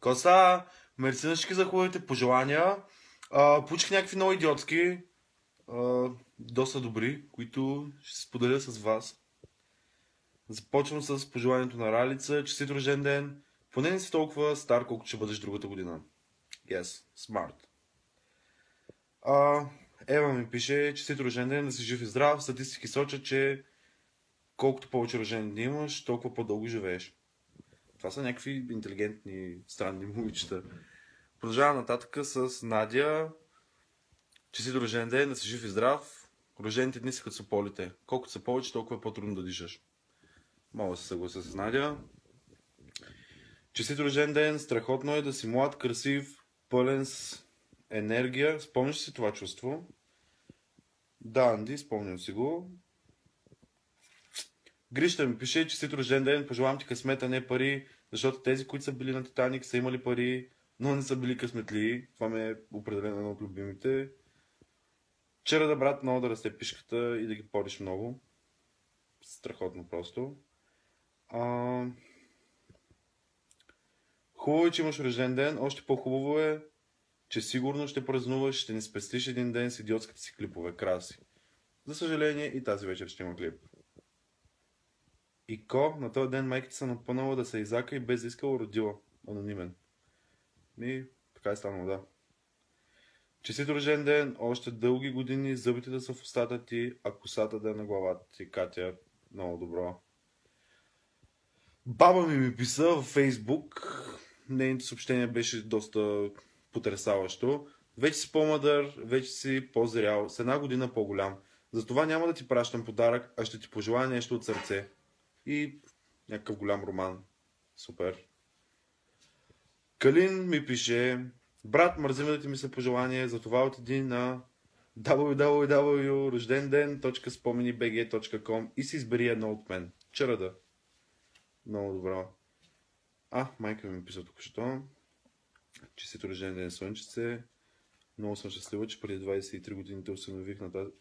Коса, мерси на всички за хубавите пожелания. Получих някакви много идиотски, доста добри, които ще споделя с вас. Започвам с пожеланието на Ралица. Честит рожден ден. Поне не си толкова стар, колкото ще бъдеш другата година. Yes, smart. Ева ми пише, честит рожден ден, да си жив и здрав. Статистики сочат, че колкото повече рождени дни имаш, толкова по-дълго живееш. Това са някакви интелигентни, странни момичета. Продължавам нататък с Надя. Честит рожден ден, да си жив и здрав. Рождените дни са като са полите. Колкото са повече, толкова е по-трудно да дишаш. Мога да се съглася с Надя. Честит рожден ден, страхотно е да си млад, красив, пълен с енергия. Спомняш си това чувство? Да, Анди, спомням си го. Грища ми пише, честит рожден ден, пожелавам ти късмет, а не пари, защото тези, които са били на Титаник, са имали пари, но не са били късметли. Това ме е определено едно от любимите. Вчера да брат много да расте пишката и да ги пориш много. Страхотно просто. Хубаво е, че имаш рожден ден. Още по-хубаво е, че сигурно ще празнуваш, ще ни спестиш един ден с идиотските си клипове. Краси. За съжаление и тази вечер ще има клип. Ико, на този ден майката се напънала да се изака и без да искала родила. Анонимен. И така е станало, да. Честит рожден ден, още дълги години, зъбите да са в устата ти, а косата да е на главата ти. Катя, много добро. Баба ми писа във Фейсбук. Нейното съобщение беше доста потресаващо. Вече си по-мъдър, вече си по-зрял, с една година по-голям. Затова няма да ти пращам подарък, а ще ти пожелая нещо от сърце. И някакъв голям роман. Супер. Калин ми пише: брат, мързиме да ти ми се пожелание, затова отиди на www.rojdendен.spomenibg.com и си избери едно от мен. Чарада. Много добро. Майка ми писа току-що. Честит рожден ден, слънчице. Много съм щастлива, че преди 23 години те установих на тази